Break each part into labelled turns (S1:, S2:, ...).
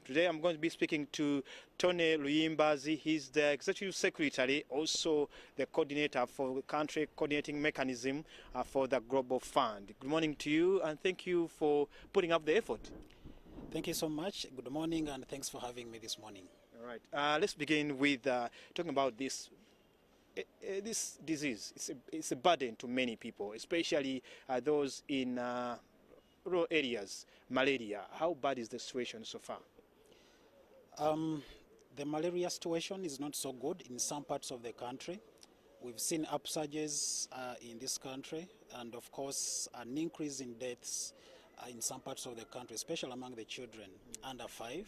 S1: Today I'm going to be speaking to Tonny Luyimbazi. He's the Executive Secretary, also the coordinator for the country coordinating mechanism for the Global Fund. Good morning to you, and thank you for putting up the effort.
S2: Thank you so much. Good morning, and thanks for having me this morning.
S1: All right. Let's begin with talking about this disease. It's a burden to many people, especially those in rural areas. Malaria. How bad is the situation so far?
S2: The malaria situation is not so good in some parts of the country. We've seen upsurges in this country, and of course an increase in deaths in some parts of the country, especially among the children under 5.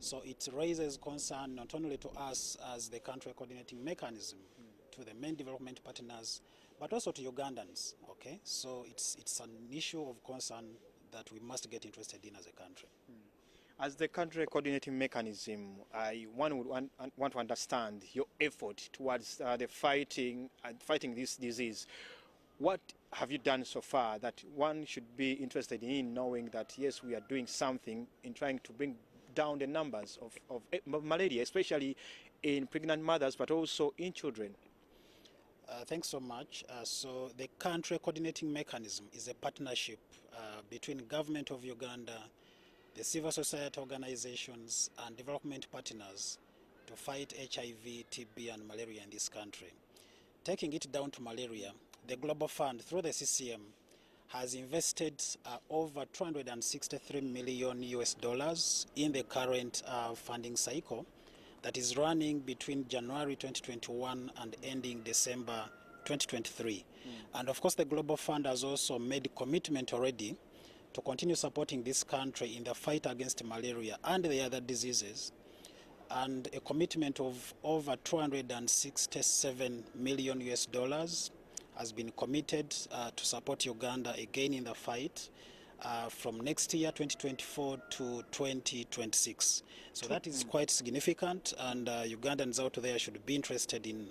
S2: So it raises concern not only to us as the country coordinating mechanism, to the main development partners, but also to Ugandans. Okay, so it's an issue of concern that we must get interested in as a country.
S1: As the country coordinating mechanism, one would want to understand your effort towards the fighting this disease. What have you done so far that one should be interested in, knowing that yes, we are doing something in trying to bring down the numbers of malaria, especially in pregnant mothers, but also in children?
S2: Thanks so much. So the country coordinating mechanism is a partnership between government of Uganda, the civil society organizations and development partners to fight HIV, TB and malaria in this country. Taking it down to malaria, the Global Fund through the CCM has invested over $263 million in the current funding cycle that is running between January 2021 and ending December 2023. And of course the Global Fund has also made a commitment already to continue supporting this country in the fight against malaria and the other diseases, and a commitment of over $267 million has been committed to support Uganda again in the fight from next year 2024 to 2026. So that is quite significant, and Ugandans out there should be interested in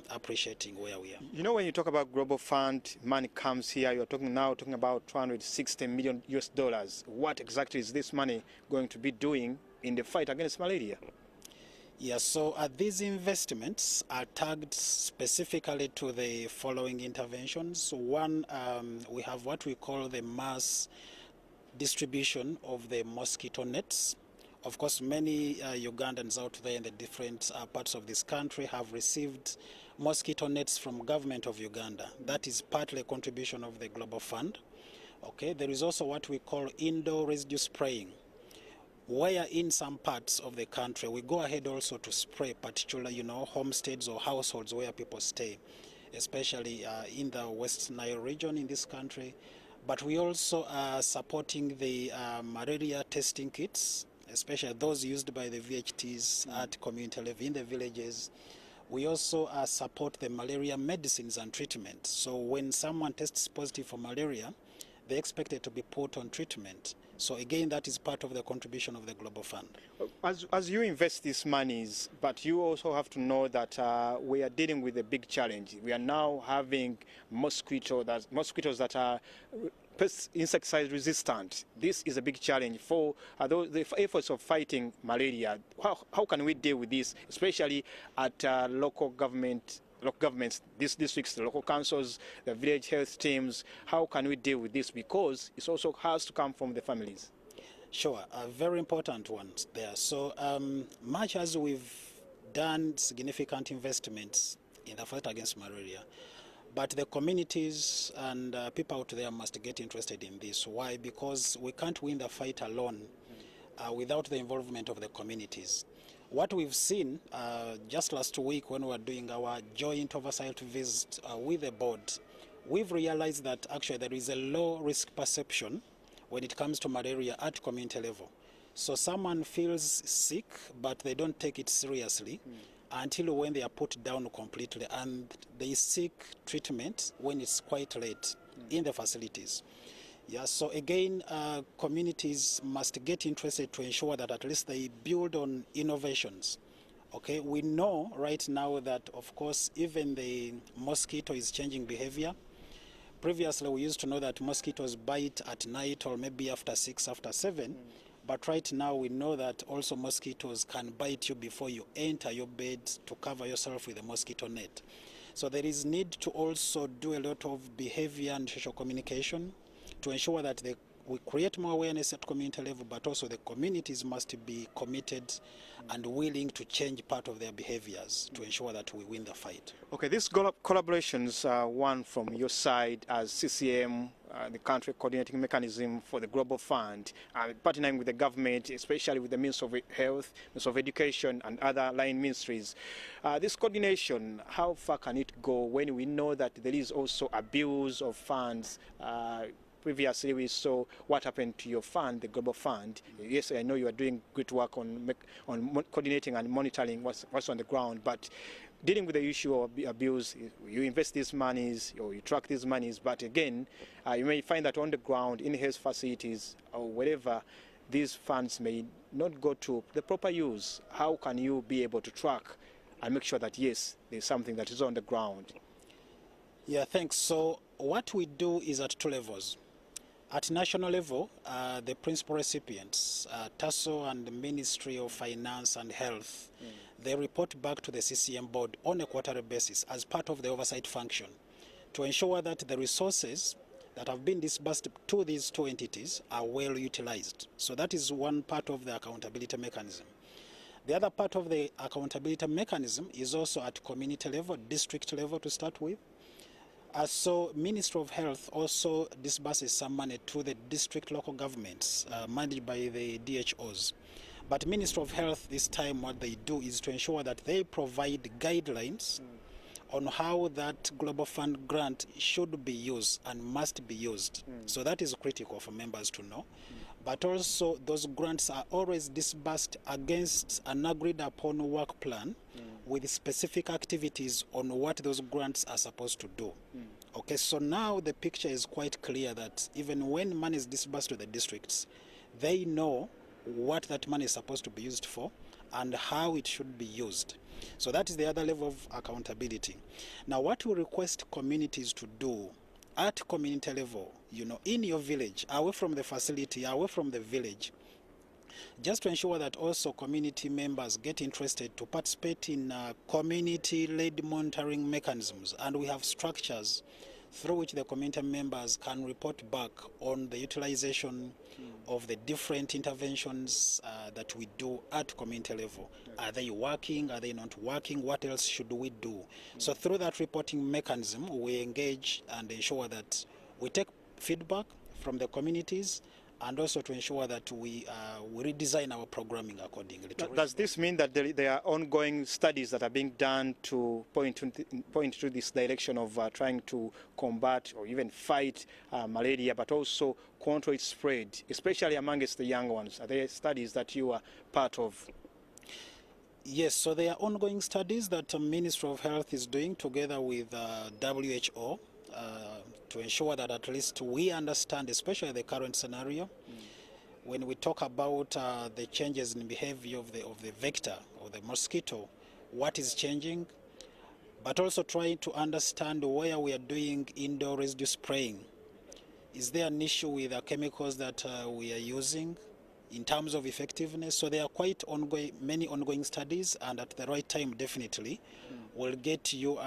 S2: appreciating where we are.
S1: You know, when you talk about Global Fund, money comes here, you're talking about $260 million. What exactly is this money going to be doing in the fight against malaria?
S2: Yes, so these investments are tagged specifically to the following interventions. One, we have what we call the mass distribution of the mosquito nets. Of course, many Ugandans out there in the different parts of this country have received mosquito nets from government of Uganda. That is partly a contribution of the Global Fund. Okay, there is also what we call indoor residue spraying, where in some parts of the country we go ahead also to spray particular, homesteads or households where people stay, especially in the West Nile region in this country. But we also are supporting the malaria testing kits, especially those used by the VHTs at community level in the villages. We also support the malaria medicines and treatment. So when someone tests positive for malaria, they're expected to be put on treatment. So again, that is part of the contribution of the Global Fund.
S1: As you invest these monies, but you also have to know that we are dealing with a big challenge. We are now having mosquitoes that are insecticide resistant. This is a big challenge for the efforts of fighting malaria. How can we deal with this, especially at local governments, these districts, the local councils, the village health teams? How can we deal with this? Because it also has to come from the families.
S2: Sure, very important ones there. So much as we've done significant investments in the fight against malaria, but the communities and people out there must get interested in this. Why? Because we can't win the fight alone without the involvement of the communities. What we've seen just last week when we were doing our joint oversight visit with the board, we've realized that actually there is a low risk perception when it comes to malaria at community level. So someone feels sick, but they don't take it seriously until when they are put down completely, and they seek treatment when it's quite late in the facilities. Yeah, so again, communities must get interested to ensure that at least they build on innovations. Okay, we know right now that, of course, even the mosquito is changing behavior. Previously, we used to know that mosquitoes bite at night or maybe after 6, after 7. But right now we know that also mosquitoes can bite you before you enter your bed to cover yourself with a mosquito net. So there is need to also do a lot of behavior and social communication to ensure that we create more awareness at community level, but also the communities must be committed and willing to change part of their behaviors to ensure that we win the fight.
S1: Okay, these collaborations are one from your side as CCM, the country coordinating mechanism for the Global Fund, partnering with the government, especially with the Minister of Health, Minister of Education, and other line ministries. This coordination, how far can it go when we know that there is also abuse of funds? Previously, we saw what happened to your fund, the Global Fund. Yes, I know you are doing good work on coordinating and monitoring what's on the ground, but dealing with the issue of abuse, you invest these monies or you track these monies, but again, you may find that on the ground, in health facilities or wherever, these funds may not go to the proper use. How can you be able to track and make sure that, yes, there's something that is on the ground?
S2: Yeah, thanks. So what we do is at two levels. At national level, the principal recipients, TASO and the Ministry of Finance and Health, they report back to the CCM board on a quarterly basis as part of the oversight function to ensure that the resources that have been disbursed to these two entities are well utilized. So that is one part of the accountability mechanism. The other part of the accountability mechanism is also at community level, district level to start with. So Ministry of Health also disburses some money to the district local governments managed by the DHOs. But Ministry of Health this time what they do is to ensure that they provide guidelines on how that Global Fund grant should be used and must be used. So that is critical for members to know. But also those grants are always disbursed against an agreed upon work plan with specific activities on what those grants are supposed to do. Okay, so now the picture is quite clear that even when money is disbursed to the districts, they know what that money is supposed to be used for and how it should be used. So that is the other level of accountability. Now what we request communities to do at community level, in your village, away from the facility, away from the village, just to ensure that also community members get interested to participate in community-led monitoring mechanisms. And we have structures through which the community members can report back on the utilization of the different interventions that we do at community level. Are they working? Are they not working? What else should we do? So through that reporting mechanism, we engage and ensure that we take feedback from the communities and also to ensure that we redesign our programming accordingly.
S1: Does this mean that there are ongoing studies that are being done to point to this direction of trying to combat or even fight malaria, but also control its spread, especially amongst the young ones? Are there studies that you are part of?
S2: Yes, so there are ongoing studies that the Ministry of Health is doing together with WHO to ensure that at least we understand, especially the current scenario, when we talk about the changes in behavior of the vector, or the mosquito, what is changing, but also trying to understand where we are doing indoor residue spraying. Is there an issue with the chemicals that we are using in terms of effectiveness? So there are quite many ongoing studies, and at the right time, definitely, we'll get you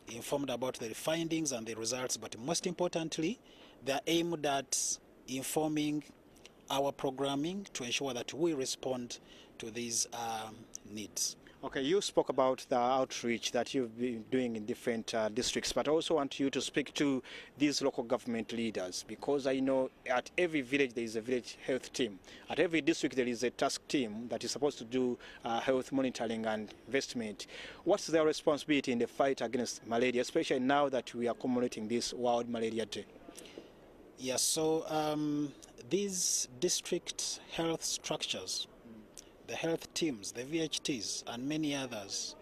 S2: informed about the findings and the results. But most importantly, they are aimed at informing our programming to ensure that we respond to these needs.
S1: Okay, you spoke about the outreach that you've been doing in different districts, but I also want you to speak to these local government leaders, because I know at every village there is a village health team. At every district there is a task team that is supposed to do health monitoring and investment. What's their responsibility in the fight against malaria, especially now that we are commemorating this World Malaria Day?
S2: Yes, so these district health structures, the health teams, the VHTs, and many others,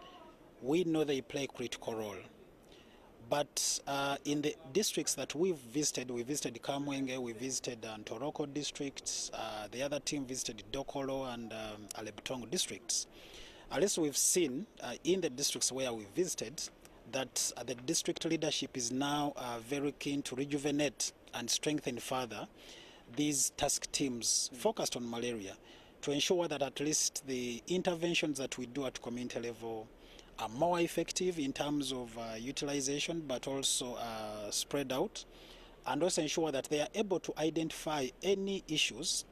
S2: we know they play a critical role. But in the districts that we visited Kamwenge, we visited Ntoroko districts, the other team visited Dokolo and Alebtongo districts. At least we've seen in the districts where we visited that the district leadership is now very keen to rejuvenate and strengthen further these task teams focused on malaria to ensure that at least the interventions that we do at community level are more effective in terms of utilization, but also spread out, and also ensure that they are able to identify any issues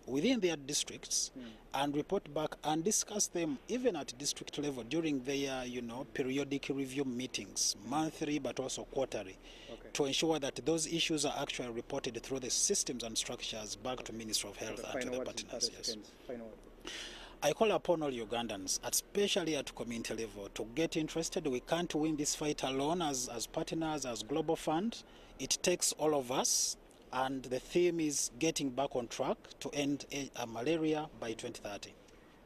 S2: within their districts and report back and discuss them even at district level during their periodic review meetings, monthly but also quarterly, to ensure that those issues are actually reported through the systems and structures back to Ministry of Health and to the partners. Yes. I call upon all Ugandans, especially at community level, to get interested. We can't win this fight alone as partners, as Global Fund. It takes all of us, and the theme is getting back on track to end malaria by 2030.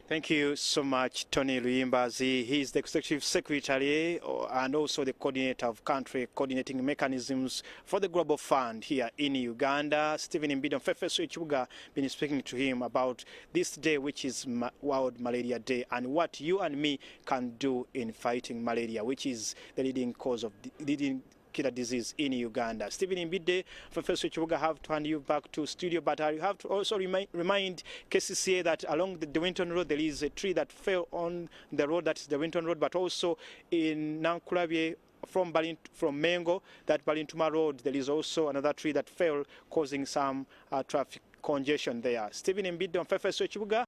S1: Thank you so much, Tonny Luyimbazi. He is the Executive Secretary and also the coordinator of country coordinating mechanisms for the Global Fund here in Uganda. Stephen Imbido Fefeso Ichuga been speaking to him about this day, which is World Malaria Day, and what you and me can do in fighting malaria, which is the leading cause of killer disease in Uganda. Stephen Imbide, Professor Chibuga, have to hand you back to studio, but I have to also remind KCCA that along the Winton Road there is a tree that fell on the road, that's the Winton Road, but also in Nankulabye from Mengo, that Balintuma Road, there is also another tree that fell, causing some traffic congestion there. Stephen Imbide, Professor Chibuga.